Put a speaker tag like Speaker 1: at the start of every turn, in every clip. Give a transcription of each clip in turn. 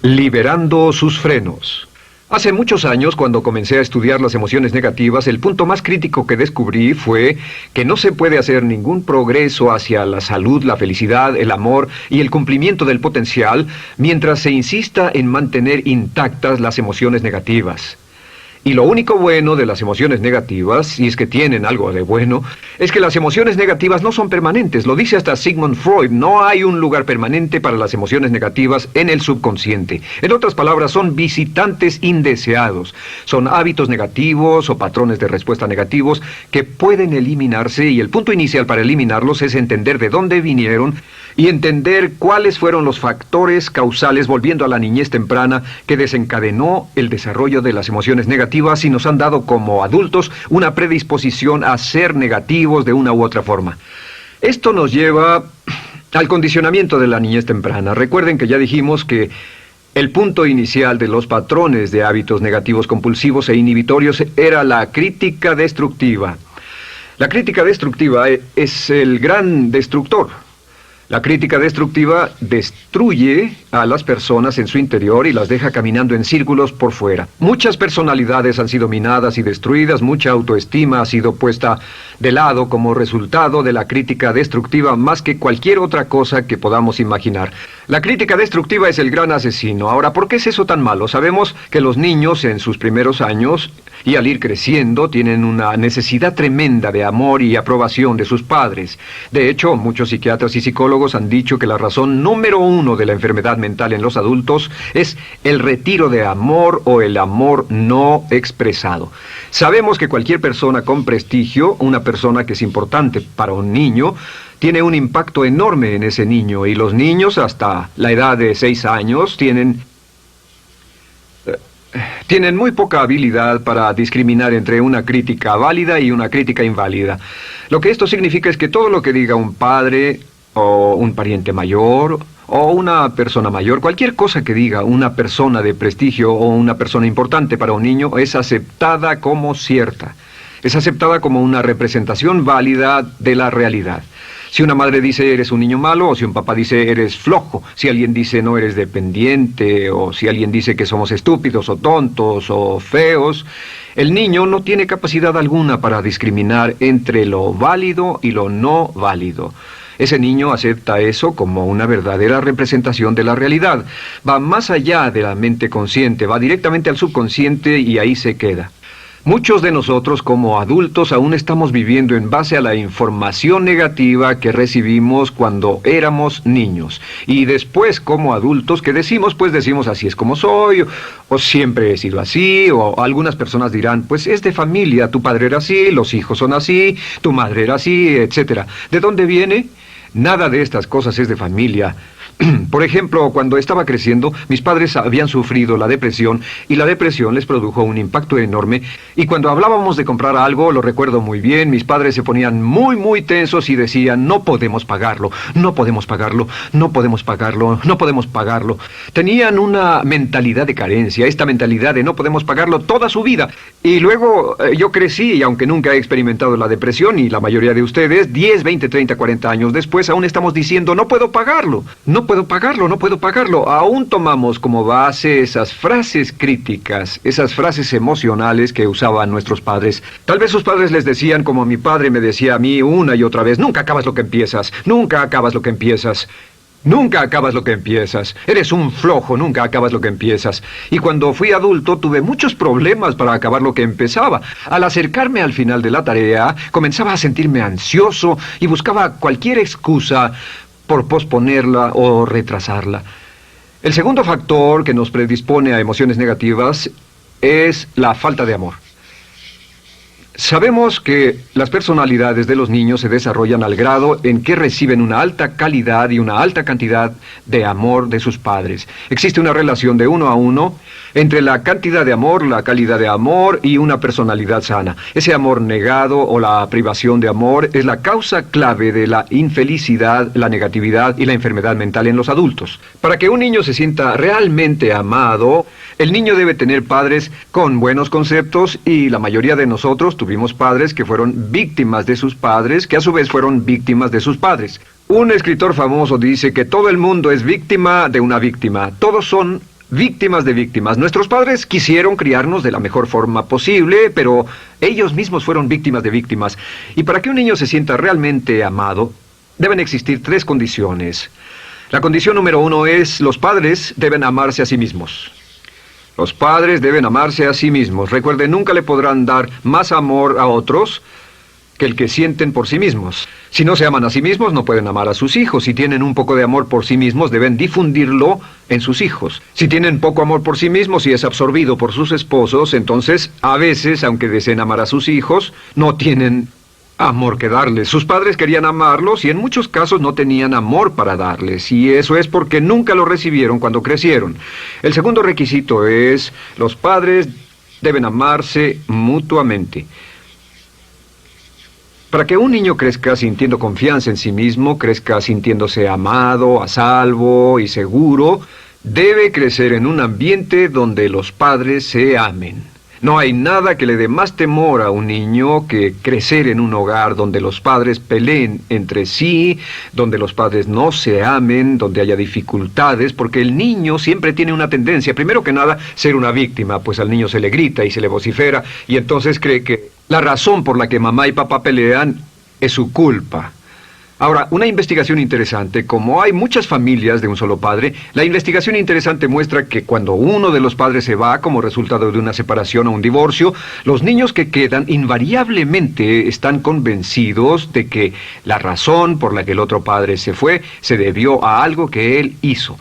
Speaker 1: Liberando sus frenos. Hace muchos años, cuando comencé a estudiar las emociones negativas, el punto más crítico que descubrí fue que no se puede hacer ningún progreso hacia la salud, la felicidad, el amor y el cumplimiento del potencial mientras se insista en mantener intactas las emociones negativas. Y lo único bueno de las emociones negativas, si es que tienen algo de bueno, es que las emociones negativas no son permanentes. Lo dice hasta Sigmund Freud, no hay un lugar permanente para las emociones negativas en el subconsciente. En otras palabras, son visitantes indeseados. Son hábitos negativos o patrones de respuesta negativos que pueden eliminarse, y el punto inicial para eliminarlos es entender de dónde vinieron y entender cuáles fueron los factores causales, volviendo a la niñez temprana, que desencadenó el desarrollo de las emociones negativas y nos han dado como adultos una predisposición a ser negativos de una u otra forma. Esto nos lleva al condicionamiento de la niñez temprana. Recuerden que ya dijimos que el punto inicial de los patrones de hábitos negativos compulsivos e inhibitorios era la crítica destructiva. La crítica destructiva es el gran destructor. La crítica destructiva destruye a las personas en su interior y las deja caminando en círculos por fuera. Muchas personalidades han sido minadas y destruidas, mucha autoestima ha sido puesta de lado como resultado de la crítica destructiva más que cualquier otra cosa que podamos imaginar. La crítica destructiva es el gran asesino. Ahora, ¿por qué es eso tan malo? Sabemos que los niños en sus primeros años y al ir creciendo tienen una necesidad tremenda de amor y aprobación de sus padres. De hecho, muchos psiquiatras y psicólogos han dicho que la razón número uno de la enfermedad mental en los adultos es el retiro de amor o el amor no expresado. Sabemos que cualquier persona con prestigio, una persona que es importante para un niño, tiene un impacto enorme en ese niño, y los niños hasta la edad de 6 años tienen muy poca habilidad para discriminar entre una crítica válida y una crítica inválida. Lo que esto significa es que todo lo que diga un padre o un pariente mayor o una persona mayor, cualquier cosa que diga una persona de prestigio o una persona importante para un niño es aceptada como cierta. Es aceptada como una representación válida de la realidad. Si una madre dice eres un niño malo, o si un papá dice eres flojo, si alguien dice no eres dependiente, o si alguien dice que somos estúpidos o tontos o feos, el niño no tiene capacidad alguna para discriminar entre lo válido y lo no válido. Ese niño acepta eso como una verdadera representación de la realidad. Va más allá de la mente consciente, va directamente al subconsciente y ahí se queda. Muchos de nosotros como adultos aún estamos viviendo en base a la información negativa que recibimos cuando éramos niños. Y después como adultos, ¿qué decimos? Pues decimos así es como soy, o siempre he sido así, o algunas personas dirán, pues es de familia, tu padre era así, los hijos son así, tu madre era así, etc. ¿De dónde viene? Nada de estas cosas es de familia. Por ejemplo, cuando estaba creciendo, mis padres habían sufrido la depresión y la depresión les produjo un impacto enorme. Y cuando hablábamos de comprar algo, lo recuerdo muy bien, mis padres se ponían muy tensos y decían, no podemos pagarlo, no podemos pagarlo, no podemos pagarlo, no podemos pagarlo. Tenían una mentalidad de carencia, esta mentalidad de no podemos pagarlo toda su vida. Y luego yo crecí y aunque nunca he experimentado la depresión, y la mayoría de ustedes, 10, 20, 30, 40 años después, aún estamos diciendo, no puedo pagarlo, no puedo pagarlo, no puedo pagarlo. Aún tomamos como base esas frases críticas, esas frases emocionales que usaban nuestros padres. Tal vez sus padres les decían, como mi padre me decía a mí una y otra vez, nunca acabas lo que empiezas, nunca acabas lo que empiezas. Nunca acabas lo que empiezas. Eres un flojo, nunca acabas lo que empiezas. Y cuando fui adulto tuve muchos problemas para acabar lo que empezaba. Al acercarme al final de la tarea, comenzaba a sentirme ansioso y buscaba cualquier excusa por posponerla o retrasarla. El segundo factor que nos predispone a emociones negativas es la falta de amor. Sabemos que las personalidades de los niños se desarrollan al grado en que reciben una alta calidad y una alta cantidad de amor de sus padres. Existe una relación de 1 a 1 entre la cantidad de amor, la calidad de amor y una personalidad sana. Ese amor negado o la privación de amor es la causa clave de la infelicidad, la negatividad y la enfermedad mental en los adultos. Para que un niño se sienta realmente amado, el niño debe tener padres con buenos conceptos, y la mayoría de nosotros tuvimos padres que fueron víctimas de sus padres, que a su vez fueron víctimas de sus padres. Un escritor famoso dice que todo el mundo es víctima de una víctima. Todos son víctimas de víctimas. Nuestros padres quisieron criarnos de la mejor forma posible, pero ellos mismos fueron víctimas de víctimas. Y para que un niño se sienta realmente amado, deben existir 3 condiciones. La condición número 1 es: los padres deben amarse a sí mismos. Los padres deben amarse a sí mismos. Recuerden, nunca le podrán dar más amor a otros que el que sienten por sí mismos. Si no se aman a sí mismos, no pueden amar a sus hijos. Si tienen un poco de amor por sí mismos, deben difundirlo en sus hijos. Si tienen poco amor por sí mismos y es absorbido por sus esposos, entonces, a veces, aunque deseen amar a sus hijos, no tienen amor que darles. Sus padres querían amarlos y en muchos casos no tenían amor para darles, y eso es porque nunca lo recibieron cuando crecieron. El segundo requisito es: los padres deben amarse mutuamente. Para que un niño crezca sintiendo confianza en sí mismo, crezca sintiéndose amado, a salvo y seguro, debe crecer en un ambiente donde los padres se amen. No hay nada que le dé más temor a un niño que crecer en un hogar donde los padres peleen entre sí, donde los padres no se amen, donde haya dificultades, porque el niño siempre tiene una tendencia, primero que nada, ser una víctima, pues al niño se le grita y se le vocifera, y entonces cree que la razón por la que mamá y papá pelean es su culpa. Ahora, una investigación interesante: como hay muchas familias de un solo padre, la investigación interesante muestra que cuando uno de los padres se va como resultado de una separación o un divorcio, los niños que quedan invariablemente están convencidos de que la razón por la que el otro padre se fue se debió a algo que él hizo.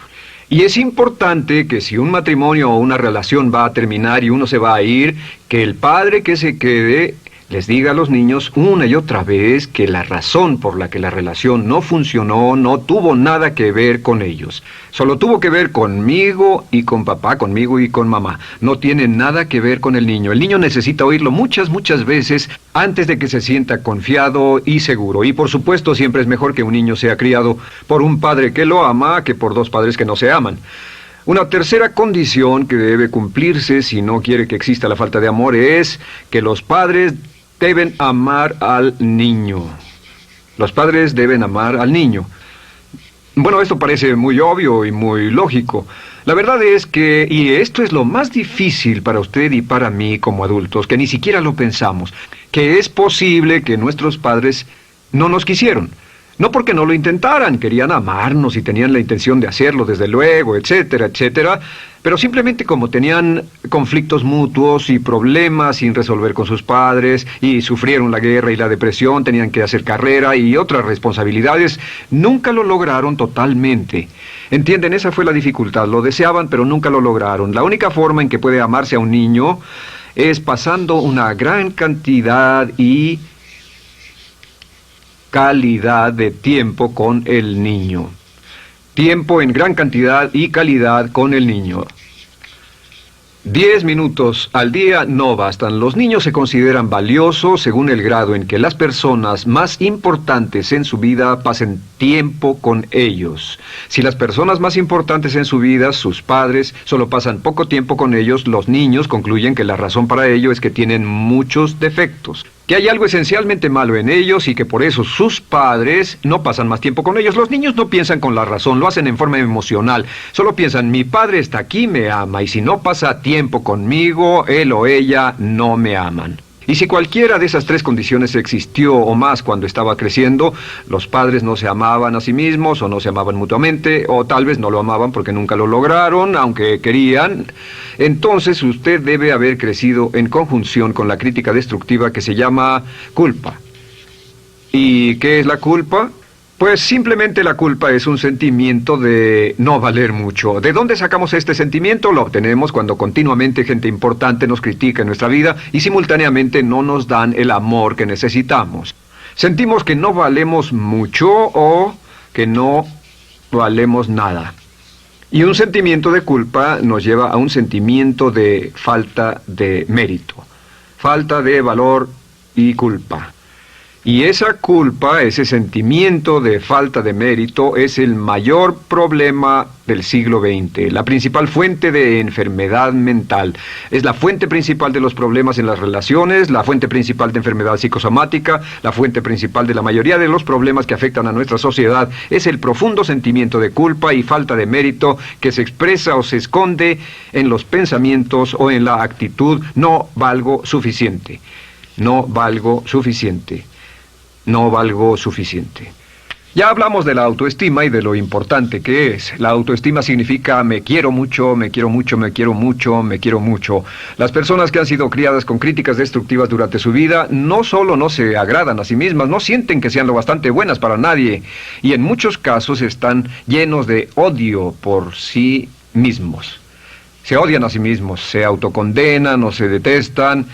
Speaker 1: Y es importante que si un matrimonio o una relación va a terminar y uno se va a ir, que el padre que se quede les diga a los niños una y otra vez que la razón por la que la relación no funcionó no tuvo nada que ver con ellos. Solo tuvo que ver conmigo y con papá, conmigo y con mamá. No tiene nada que ver con el niño. El niño necesita oírlo muchas veces antes de que se sienta confiado y seguro. Y por supuesto, siempre es mejor que un niño sea criado por un padre que lo ama que por 2 padres que no se aman. Una tercera condición que debe cumplirse si no quiere que exista la falta de amor es que los padres deben amar al niño. Los padres deben amar al niño. Bueno, esto parece muy obvio y muy lógico. La verdad es que, y esto es lo más difícil para usted y para mí como adultos, que ni siquiera lo pensamos, que es posible que nuestros padres no nos quisieron. No porque no lo intentaran, querían amarnos y tenían la intención de hacerlo, desde luego, etcétera, etcétera, pero simplemente como tenían conflictos mutuos y problemas sin resolver con sus padres, y sufrieron la guerra y la depresión, tenían que hacer carrera y otras responsabilidades, nunca lo lograron totalmente. ¿Entienden? Esa fue la dificultad. Lo deseaban, pero nunca lo lograron. La única forma en que puede amarse a un niño es pasando una gran cantidad y calidad de tiempo con el niño. Tiempo en gran cantidad y calidad con el niño. 10 minutos al día no bastan. Los niños se consideran valiosos según el grado en que las personas más importantes en su vida pasen tiempo con ellos. Si las personas más importantes en su vida, sus padres, solo pasan poco tiempo con ellos, los niños concluyen que la razón para ello es que tienen muchos defectos, que hay algo esencialmente malo en ellos y que por eso sus padres no pasan más tiempo con ellos. Los niños no piensan con la razón, lo hacen en forma emocional. Solo piensan: mi padre está aquí, me ama, y si no pasa tiempo conmigo, él o ella no me aman. Y si cualquiera de esas 3 condiciones existió o más cuando estaba creciendo, los padres no se amaban a sí mismos, o no se amaban mutuamente, o tal vez no lo amaban porque nunca lo lograron, aunque querían, entonces usted debe haber crecido en conjunción con la crítica destructiva que se llama culpa. ¿Y qué es la culpa? Pues simplemente la culpa es un sentimiento de no valer mucho. ¿De dónde sacamos este sentimiento? Lo obtenemos cuando continuamente gente importante nos critica en nuestra vida y simultáneamente no nos dan el amor que necesitamos. Sentimos que no valemos mucho o que no valemos nada. Y un sentimiento de culpa nos lleva a un sentimiento de falta de mérito, falta de valor y culpa. Y esa culpa, ese sentimiento de falta de mérito, es el mayor problema del siglo XX, la principal fuente de enfermedad mental. Es la fuente principal de los problemas en las relaciones, la fuente principal de enfermedad psicosomática, la fuente principal de la mayoría de los problemas que afectan a nuestra sociedad. Es el profundo sentimiento de culpa y falta de mérito que se expresa o se esconde en los pensamientos o en la actitud: no valgo suficiente, no valgo suficiente. No valgo suficiente. Ya hablamos de la autoestima y de lo importante que es. La autoestima significa me quiero mucho, me quiero mucho, me quiero mucho, me quiero mucho. Las personas que han sido criadas con críticas destructivas durante su vida no solo no se agradan a sí mismas, no sienten que sean lo bastante buenas para nadie, y en muchos casos están llenos de odio por sí mismos. Se odian a sí mismos, se autocondenan o se detestan.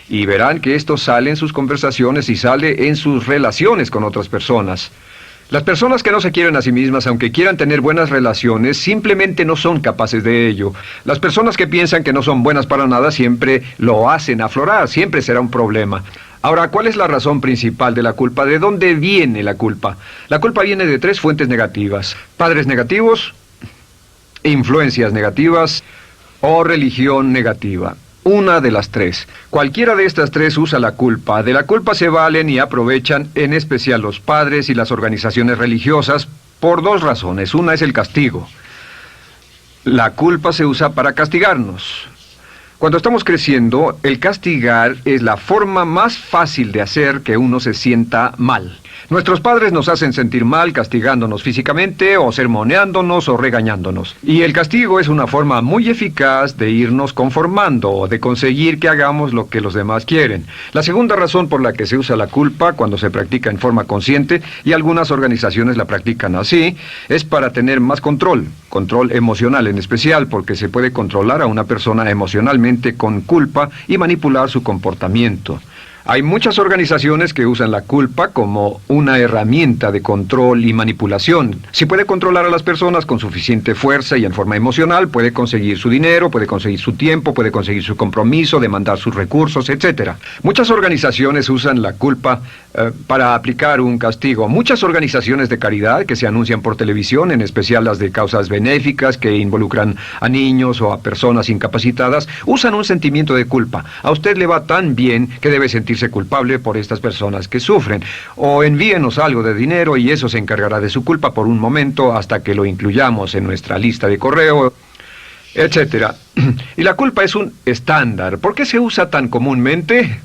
Speaker 1: Y verán que esto sale en sus conversaciones y sale en sus relaciones con otras personas. Las personas que no se quieren a sí mismas, aunque quieran tener buenas relaciones, simplemente no son capaces de ello. Las personas que piensan que no son buenas para nada siempre lo hacen aflorar, siempre será un problema. Ahora, ¿cuál es la razón principal de la culpa? ¿De dónde viene la culpa? La culpa viene de 3 fuentes negativas: padres negativos, influencias negativas o religión negativa. Una de las 3. Cualquiera de estas 3 usa la culpa. De la culpa se valen y aprovechan, en especial los padres y las organizaciones religiosas, por 2 razones. Una es el castigo. La culpa se usa para castigarnos. Cuando estamos creciendo, el castigar es la forma más fácil de hacer que uno se sienta mal. Nuestros padres nos hacen sentir mal castigándonos físicamente o sermoneándonos o regañándonos. Y el castigo es una forma muy eficaz de irnos conformando o de conseguir que hagamos lo que los demás quieren. La segunda razón por la que se usa la culpa cuando se practica en forma consciente, y algunas organizaciones la practican así, es para tener más control emocional en especial, porque se puede controlar a una persona emocionalmente con culpa y manipular su comportamiento. Hay muchas organizaciones que usan la culpa como una herramienta de control y manipulación. Si puede controlar a las personas con suficiente fuerza y en forma emocional, puede conseguir su dinero, puede conseguir su tiempo, puede conseguir su compromiso, demandar sus recursos, etc. Muchas organizaciones usan la culpa para aplicar un castigo. Muchas organizaciones de caridad que se anuncian por televisión, en especial las de causas benéficas que involucran a niños o a personas incapacitadas, usan un sentimiento de culpa. A usted le va tan bien que debe sentirse culpable por estas personas que sufren. O envíenos algo de dinero y eso se encargará de su culpa por un momento hasta que lo incluyamos en nuestra lista de correo, etcétera. Y la culpa es un estándar. ¿Por qué se usa tan comúnmente?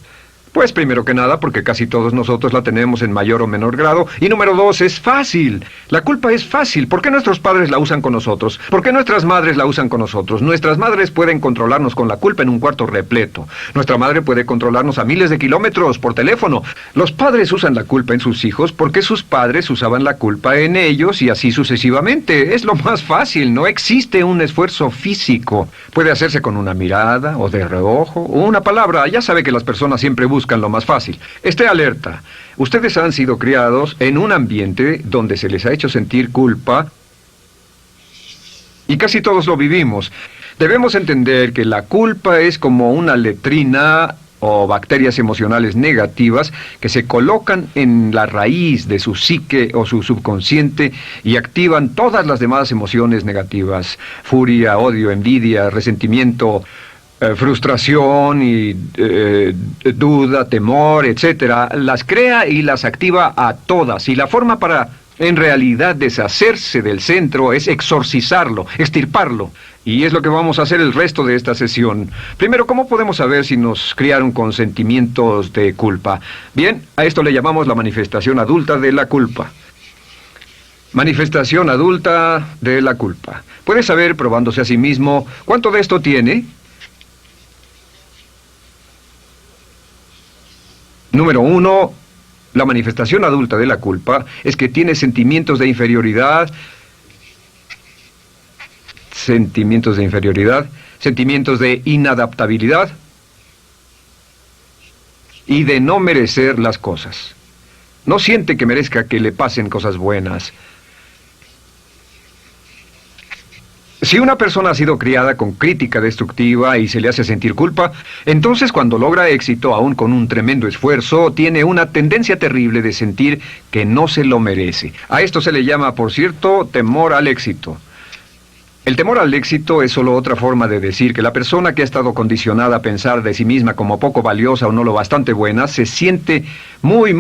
Speaker 1: Pues primero que nada porque casi todos nosotros la tenemos en mayor o menor grado, y número 2, es fácil. La culpa es fácil. ¿Por qué nuestros padres la usan con nosotros? ¿Por qué nuestras madres la usan con nosotros? Nuestras madres pueden controlarnos con la culpa en un cuarto repleto. Nuestra madre puede controlarnos a miles de kilómetros por teléfono. Los padres usan la culpa en sus hijos porque sus padres usaban la culpa en ellos y así sucesivamente. Es lo más fácil, no existe un esfuerzo físico. Puede hacerse con una mirada o de reojo o una palabra. Ya sabe que las personas siempre buscan lo más fácil. Esté alerta. Ustedes han sido criados en un ambiente donde se les ha hecho sentir culpa y casi todos lo vivimos. Debemos entender que la culpa es como una letrina o bacterias emocionales negativas que se colocan en la raíz de su psique o su subconsciente y activan todas las demás emociones negativas: furia, odio, envidia, resentimiento, frustración y duda, temor, etcétera. Las crea y las activa a todas, y la forma para en realidad deshacerse del centro es exorcizarlo, extirparlo. Y es lo que vamos a hacer el resto de esta sesión. Primero, ¿cómo podemos saber si nos criaron con sentimientos de culpa? Bien, a esto le llamamos la manifestación adulta de la culpa. Manifestación adulta de la culpa. ¿Puede saber, probándose a sí mismo, cuánto de esto tiene? Número 1, la manifestación adulta de la culpa es que tiene sentimientos de inferioridad, sentimientos de inadaptabilidad y de no merecer las cosas. No siente que merezca que le pasen cosas buenas. Si una persona ha sido criada con crítica destructiva y se le hace sentir culpa, entonces cuando logra éxito, aún con un tremendo esfuerzo, tiene una tendencia terrible de sentir que no se lo merece. A esto se le llama, por cierto, temor al éxito. El temor al éxito es solo otra forma de decir que la persona que ha estado condicionada a pensar de sí misma como poco valiosa o no lo bastante buena, se siente muy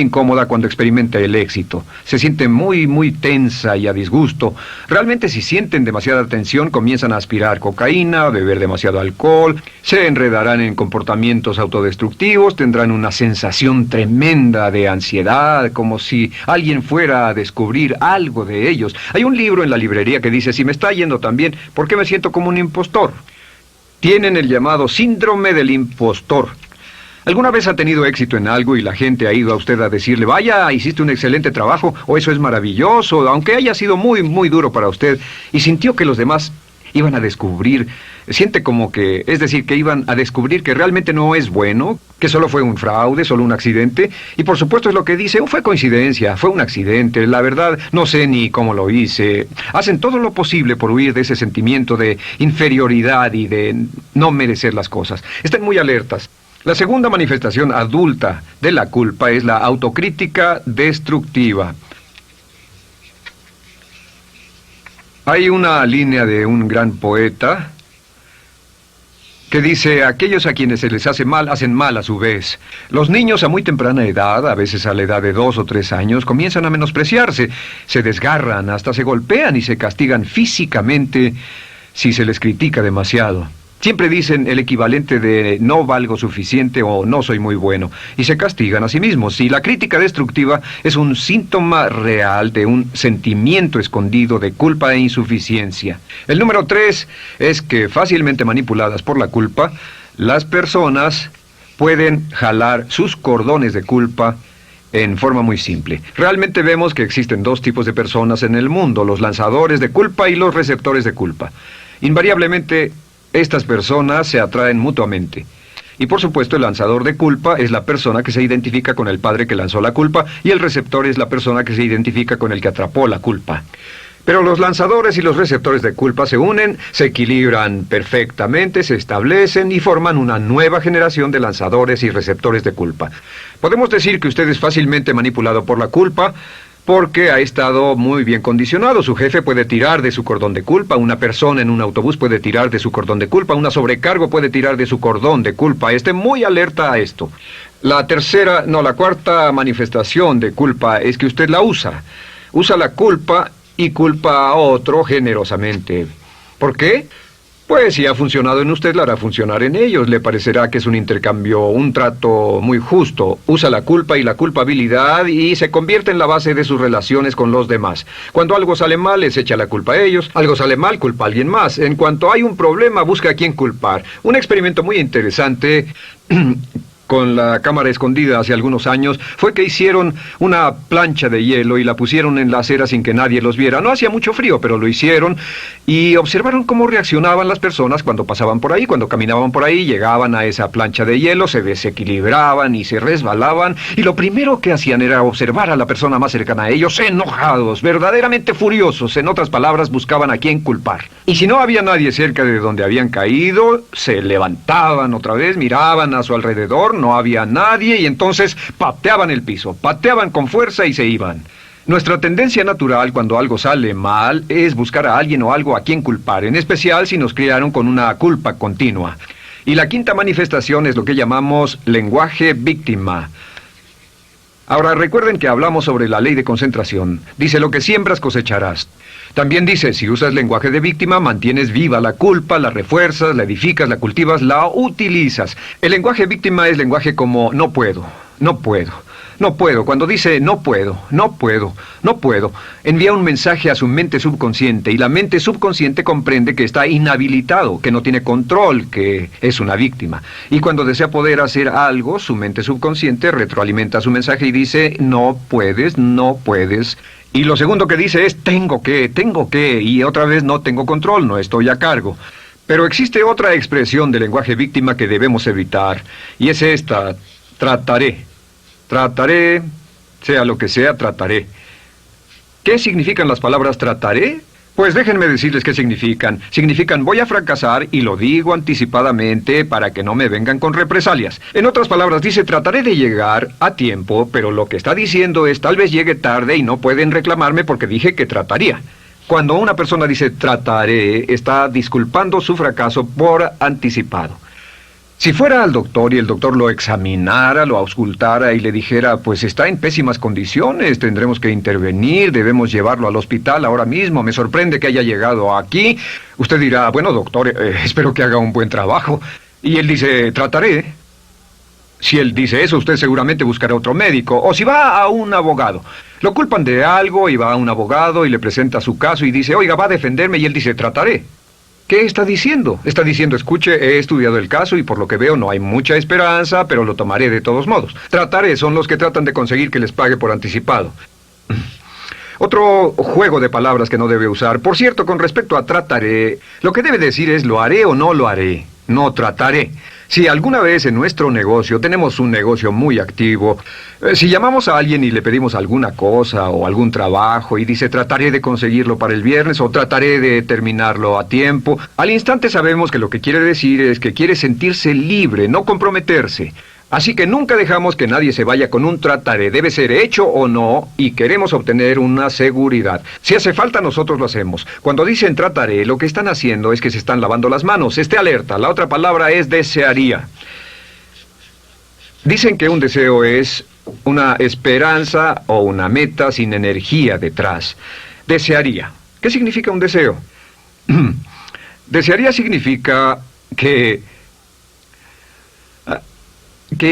Speaker 1: incómoda cuando experimenta el éxito. Se siente muy tensa y a disgusto. Realmente si sienten demasiada tensión, comienzan a aspirar cocaína, a beber demasiado alcohol, se enredarán en comportamientos autodestructivos, tendrán una sensación tremenda de ansiedad, como si alguien fuera a descubrir algo de ellos. Hay un libro en la librería que dice, si me está yendo tan bien, ¿por qué me siento como un impostor? Tienen el llamado síndrome del impostor. ¿Alguna vez ha tenido éxito en algo y la gente ha ido a usted a decirle, vaya, hiciste un excelente trabajo, o eso es maravilloso, aunque haya sido muy duro para usted, y sintió que los demás iban a descubrir, siente como que, es decir, que iban a descubrir que realmente no es bueno, que solo fue un fraude, solo un accidente, y por supuesto es lo que dice, fue coincidencia, fue un accidente, la verdad, no sé ni cómo lo hice. Hacen todo lo posible por huir de ese sentimiento de inferioridad y de no merecer las cosas. Estén muy alertas. La segunda manifestación adulta de la culpa es la autocrítica destructiva. Hay una línea de un gran poeta que dice, aquellos a quienes se les hace mal, hacen mal a su vez. Los niños a muy temprana edad, a veces a la edad de 2 o 3 años, comienzan a menospreciarse, se desgarran, hasta se golpean y se castigan físicamente si se les critica demasiado. Siempre dicen el equivalente de no valgo suficiente o no soy muy bueno, y se castigan a sí mismos. Y la crítica destructiva es un síntoma real de un sentimiento escondido de culpa e insuficiencia. El número 3 es que fácilmente manipuladas por la culpa, las personas pueden jalar sus cordones de culpa en forma muy simple. Realmente vemos que existen 2 tipos de personas en el mundo, los lanzadores de culpa y los receptores de culpa. Invariablemente, estas personas se atraen mutuamente. Y por supuesto el lanzador de culpa es la persona que se identifica con el padre que lanzó la culpa y el receptor es la persona que se identifica con el que atrapó la culpa. Pero los lanzadores y los receptores de culpa se unen, se equilibran perfectamente, se establecen y forman una nueva generación de lanzadores y receptores de culpa. Podemos decir que usted es fácilmente manipulado por la culpa, porque ha estado muy bien condicionado. Su jefe puede tirar de su cordón de culpa, una persona en un autobús puede tirar de su cordón de culpa, una sobrecargo puede tirar de su cordón de culpa. Esté muy alerta a esto. La cuarta manifestación de culpa es que usted la usa. Usa la culpa y culpa a otro generosamente. ¿Por qué? Pues si ha funcionado en usted, la hará funcionar en ellos. Le parecerá que es un intercambio, un trato muy justo. Usa la culpa y la culpabilidad y se convierte en la base de sus relaciones con los demás. Cuando algo sale mal, les echa la culpa a ellos. Algo sale mal, culpa a alguien más. En cuanto hay un problema, busca a quién culpar. Un experimento muy interesante con la cámara escondida hace algunos años, fue que hicieron una plancha de hielo y la pusieron en la acera sin que nadie los viera. No hacía mucho frío, pero lo hicieron y observaron cómo reaccionaban las personas cuando pasaban por ahí, cuando caminaban por ahí, llegaban a esa plancha de hielo, se desequilibraban y se resbalaban, y lo primero que hacían era observar a la persona más cercana a ellos, enojados, verdaderamente furiosos. En otras palabras, buscaban a quién culpar. Y si no había nadie cerca de donde habían caído, se levantaban otra vez, miraban a su alrededor, no había nadie y entonces pateaban el piso, pateaban con fuerza y se iban. Nuestra tendencia natural cuando algo sale mal es buscar a alguien o algo a quien culpar, en especial si nos criaron con una culpa continua. Y la quinta manifestación es lo que llamamos lenguaje víctima. Ahora recuerden que hablamos sobre la ley de concentración. Dice, lo que siembras cosecharás. También dice, si usas lenguaje de víctima, mantienes viva la culpa, la refuerzas, la edificas, la cultivas, la utilizas. El lenguaje víctima es lenguaje como no puedo, no puedo, no puedo. Cuando dice no puedo, no puedo, no puedo, envía un mensaje a su mente subconsciente y la mente subconsciente comprende que está inhabilitado, que no tiene control, que es una víctima. Y cuando desea poder hacer algo, su mente subconsciente retroalimenta su mensaje y dice no puedes, no puedes. Y lo segundo que dice es tengo que, y otra vez no tengo control, no estoy a cargo. Pero existe otra expresión del lenguaje víctima que debemos evitar, y es esta, trataré. Trataré, sea lo que sea, trataré. ¿Qué significan las palabras trataré? Pues déjenme decirles qué significan. Significan voy a fracasar y lo digo anticipadamente para que no me vengan con represalias. En otras palabras, dice trataré de llegar a tiempo, pero lo que está diciendo es tal vez llegue tarde y no pueden reclamarme porque dije que trataría. Cuando una persona dice trataré, está disculpando su fracaso por anticipado. Si fuera al doctor y el doctor lo examinara, lo auscultara y le dijera, pues está en pésimas condiciones, tendremos que intervenir, debemos llevarlo al hospital ahora mismo, me sorprende que haya llegado aquí. Usted dirá, bueno doctor, espero que haga un buen trabajo. Y él dice, trataré. Si él dice eso, usted seguramente buscará otro médico. O si va a un abogado. Lo culpan de algo y va a un abogado y le presenta su caso y dice, oiga, va a defenderme, y él dice, trataré. ¿Qué está diciendo? Está diciendo, escuche, he estudiado el caso y por lo que veo no hay mucha esperanza, pero lo tomaré de todos modos. Trataré son los que tratan de conseguir que les pague por anticipado. Otro juego de palabras que no debe usar. Por cierto, con respecto a trataré, lo que debe decir es lo haré o no lo haré. No trataré. Si alguna vez en nuestro negocio, tenemos un negocio muy activo, si llamamos a alguien y le pedimos alguna cosa o algún trabajo y dice trataré de conseguirlo para el viernes o trataré de terminarlo a tiempo, al instante sabemos que lo que quiere decir es que quiere sentirse libre, no comprometerse. Así que nunca dejamos que nadie se vaya con un trataré, debe ser hecho o no, y queremos obtener una seguridad. Si hace falta, nosotros lo hacemos. Cuando dicen trataré, lo que están haciendo es que se están lavando las manos. Esté alerta, la otra palabra es desearía. Dicen que un deseo es una esperanza o una meta sin energía detrás. Desearía. ¿Qué significa un deseo? Desearía significa que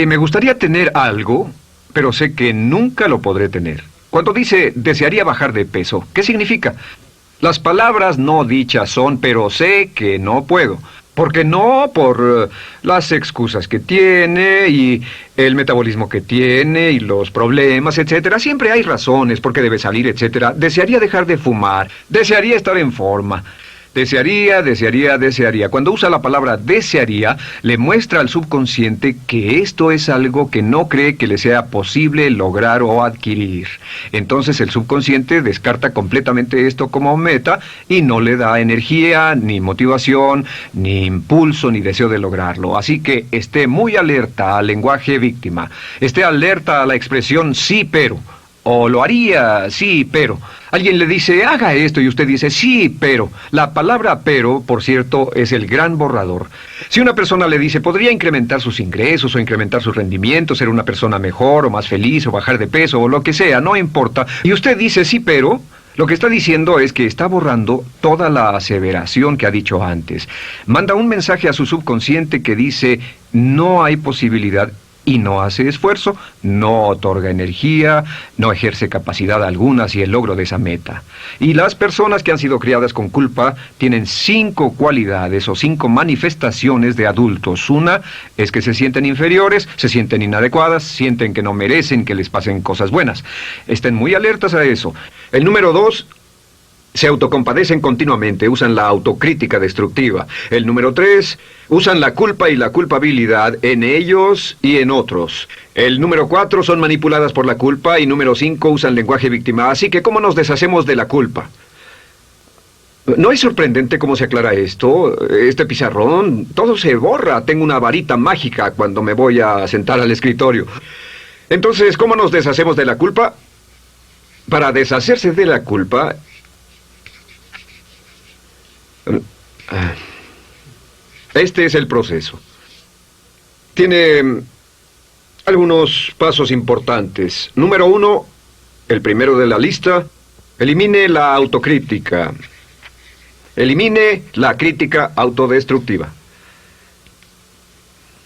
Speaker 1: me gustaría tener algo, pero sé que nunca lo podré tener. Cuando dice desearía bajar de peso, ¿qué significa? Las palabras no dichas son, pero sé que no puedo. Porque no, por las excusas que tiene y el metabolismo que tiene y los problemas, etcétera. Siempre hay razones por qué debe salir, etcétera. Desearía dejar de fumar, desearía estar en forma. Desearía, desearía, desearía. Cuando usa la palabra desearía, le muestra al subconsciente que esto es algo que no cree que le sea posible lograr o adquirir. Entonces el subconsciente descarta completamente esto como meta y no le da energía, ni motivación, ni impulso, ni deseo de lograrlo. Así que esté muy alerta al lenguaje víctima. Esté alerta a la expresión sí, pero. O lo haría, sí, pero. Alguien le dice, haga esto, y usted dice, sí, pero. La palabra pero, por cierto, es el gran borrador. Si una persona le dice, podría incrementar sus ingresos o incrementar su rendimiento, ser una persona mejor o más feliz o bajar de peso o lo que sea, no importa. Y usted dice, sí, pero. Lo que está diciendo es que está borrando toda la aseveración que ha dicho antes. Manda un mensaje a su subconsciente que dice, no hay posibilidad. Y no hace esfuerzo, no otorga energía, no ejerce capacidad alguna hacia el logro de esa meta. Y las personas que han sido criadas con culpa tienen 5 cualidades o 5 manifestaciones de adultos. Una es que se sienten inferiores, se sienten inadecuadas, sienten que no merecen que les pasen cosas buenas. Estén muy alertas a eso. El número 2... se autocompadecen continuamente, usan la autocrítica destructiva. El número 3, usan la culpa y la culpabilidad en ellos y en otros. El número 4, son manipuladas por la culpa. Y número 5, usan lenguaje víctima. Así que, ¿cómo nos deshacemos de la culpa? ¿No es sorprendente cómo se aclara esto? Este pizarrón, todo se borra. Tengo una varita mágica cuando me voy a sentar al escritorio. Entonces, ¿cómo nos deshacemos de la culpa? Para deshacerse de la culpa... este es el proceso. Tiene algunos pasos importantes. Número 1, el primero de la lista, elimine la autocrítica. Elimine la crítica autodestructiva.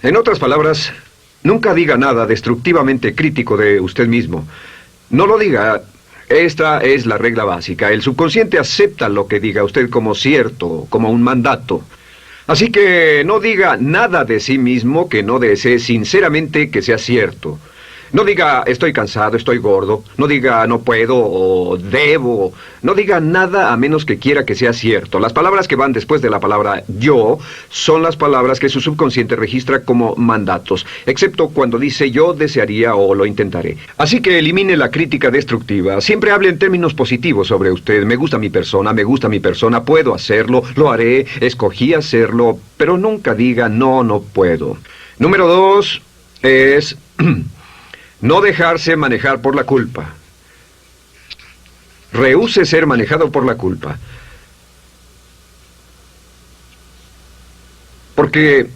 Speaker 1: En otras palabras, nunca diga nada destructivamente crítico de usted mismo. No lo diga. Esta es la regla básica. El subconsciente acepta lo que diga usted como cierto, como un mandato. Así que no diga nada de sí mismo que no desee sinceramente que sea cierto. No diga estoy cansado, estoy gordo. No diga no puedo o debo. No diga nada a menos que quiera que sea cierto. Las palabras que van después de la palabra yo son las palabras que su subconsciente registra como mandatos, excepto cuando dice yo desearía o lo intentaré. Así que elimine la crítica destructiva. Siempre hable en términos positivos sobre usted. Me gusta mi persona, puedo hacerlo, lo haré, escogí hacerlo, pero nunca diga no, no puedo. Número 2 es no dejarse manejar por la culpa. Rehúse ser manejado por la culpa. Porque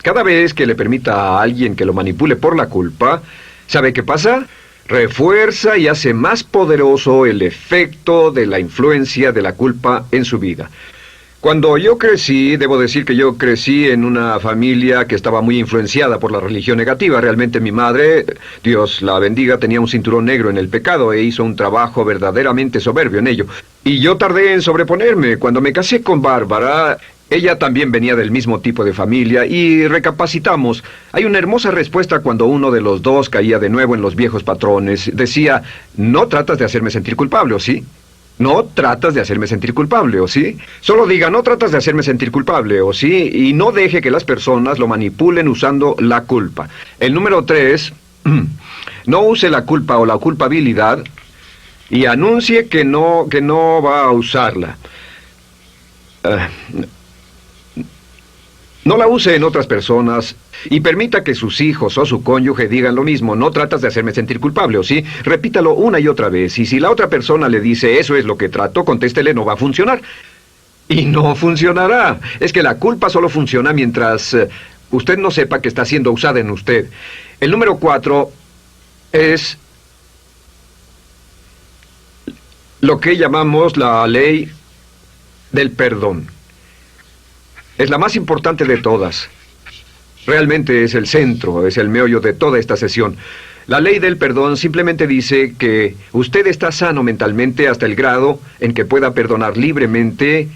Speaker 1: cada vez que le permita a alguien que lo manipule por la culpa, ¿sabe qué pasa? Refuerza y hace más poderoso el efecto de la influencia de la culpa en su vida. Cuando yo crecí, debo decir que yo crecí en una familia que estaba muy influenciada por la religión negativa. Realmente mi madre, Dios la bendiga, tenía un cinturón negro en el pecado e hizo un trabajo verdaderamente soberbio en ello. Y yo tardé en sobreponerme. Cuando me casé con Bárbara, ella también venía del mismo tipo de familia y recapacitamos. Hay una hermosa respuesta cuando uno de los dos caía de nuevo en los viejos patrones. Decía, no tratas de hacerme sentir culpable, ¿o sí? No tratas de hacerme sentir culpable, ¿o sí? Solo diga, no tratas de hacerme sentir culpable, ¿o sí? Y no deje que las personas lo manipulen usando la culpa. El número 3, no use la culpa o la culpabilidad y anuncie que no va a usarla. No la use en otras personas y permita que sus hijos o su cónyuge digan lo mismo. No tratas de hacerme sentir culpable, ¿o sí? Repítalo una y otra vez. Y si la otra persona le dice eso es lo que trato, contéstele no va a funcionar. Y no funcionará. Es que la culpa solo funciona mientras usted no sepa que está siendo usada en usted. El número 4 es lo que llamamos la ley del perdón. Es la más importante de todas. Realmente es el centro, es el meollo de toda esta sesión. La ley del perdón simplemente dice que usted está sano mentalmente hasta el grado en que pueda perdonar libremente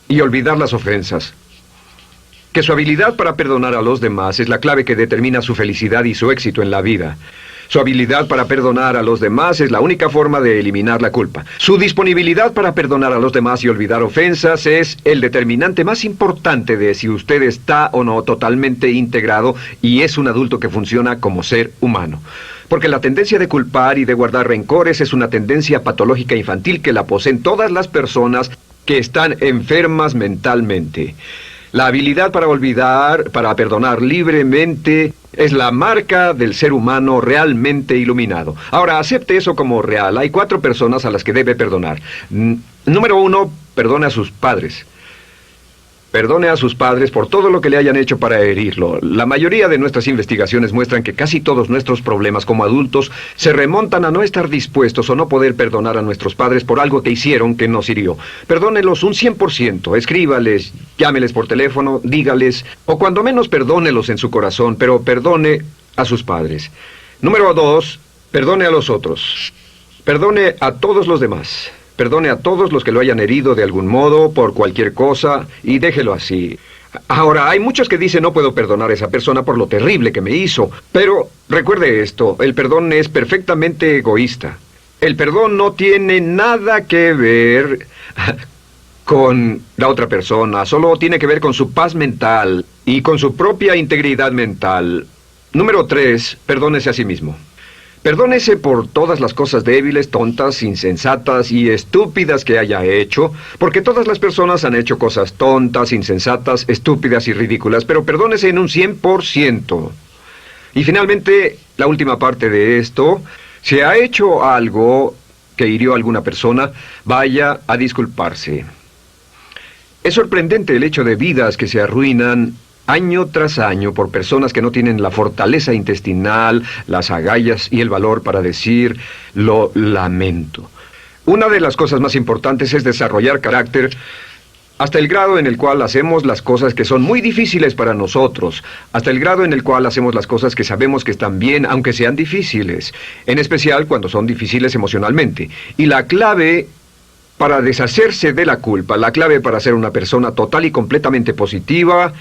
Speaker 1: y olvidar las ofensas. Que su habilidad para perdonar a los demás es la clave que determina su felicidad y su éxito en la vida. Su habilidad para perdonar a los demás es la única forma de eliminar la culpa. Su disponibilidad para perdonar a los demás y olvidar ofensas es el determinante más importante de si usted está o no totalmente integrado y es un adulto que funciona como ser humano. Porque la tendencia de culpar y de guardar rencores es una tendencia patológica infantil que la poseen todas las personas que están enfermas mentalmente. La habilidad para olvidar, para perdonar libremente, es la marca del ser humano realmente iluminado. Ahora, acepte eso como real. Hay 4 personas a las que debe perdonar. Número 1, perdone a sus padres. Perdone a sus padres por todo lo que le hayan hecho para herirlo. La mayoría de nuestras investigaciones muestran que casi todos nuestros problemas como adultos se remontan a no estar dispuestos o no poder perdonar a nuestros padres por algo que hicieron que nos hirió. Perdónelos un 100%, escríbales, llámeles por teléfono, dígales, o cuando menos perdónelos en su corazón, pero perdone a sus padres. Número 2, perdone a los otros. Perdone a todos los demás. Perdone a todos los que lo hayan herido de algún modo, por cualquier cosa, y déjelo así. Ahora, hay muchos que dicen no puedo perdonar a esa persona por lo terrible que me hizo. Pero recuerde esto, el perdón es perfectamente egoísta. El perdón no tiene nada que ver con la otra persona, solo tiene que ver con su paz mental y con su propia integridad mental. Número 3, perdónese a sí mismo. Perdónese por todas las cosas débiles, tontas, insensatas y estúpidas que haya hecho, porque todas las personas han hecho cosas tontas, insensatas, estúpidas y ridículas, pero perdónese en un 100%. Y finalmente, la última parte de esto, si ha hecho algo que hirió a alguna persona, vaya a disculparse. Es sorprendente el hecho de vidas que se arruinan año tras año por personas que no tienen la fortaleza intestinal, las agallas y el valor para decir lo lamento. Una de las cosas más importantes es desarrollar carácter hasta el grado en el cual hacemos las cosas que son muy difíciles para nosotros, hasta el grado en el cual hacemos las cosas que sabemos que están bien, aunque sean difíciles, en especial cuando son difíciles emocionalmente. Y la clave para deshacerse de la culpa, la clave para ser una persona total y completamente positiva,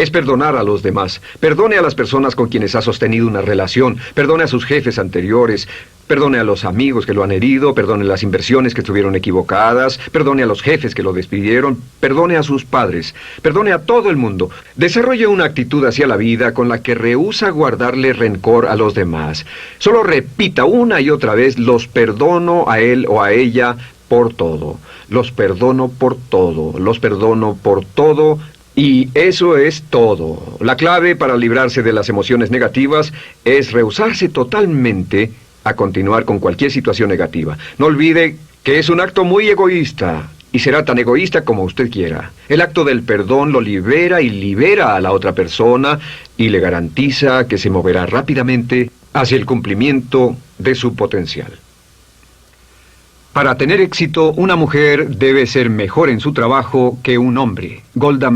Speaker 1: es perdonar a los demás. Perdone a las personas con quienes ha sostenido una relación. Perdone a sus jefes anteriores. Perdone a los amigos que lo han herido. Perdone las inversiones que estuvieron equivocadas. Perdone a los jefes que lo despidieron. Perdone a sus padres. Perdone a todo el mundo. Desarrolle una actitud hacia la vida con la que rehúsa guardarle rencor a los demás. Solo repita una y otra vez: los perdono a él o a ella por todo. Los perdono por todo. Los perdono por todo. Y eso es todo. La clave para librarse de las emociones negativas es rehusarse totalmente a continuar con cualquier situación negativa. No olvide que es un acto muy egoísta, y será tan egoísta como usted quiera. El acto del perdón lo libera y libera a la otra persona y le garantiza que se moverá rápidamente hacia el cumplimiento de su potencial. Para tener éxito, una mujer debe ser mejor en su trabajo que un hombre. Golda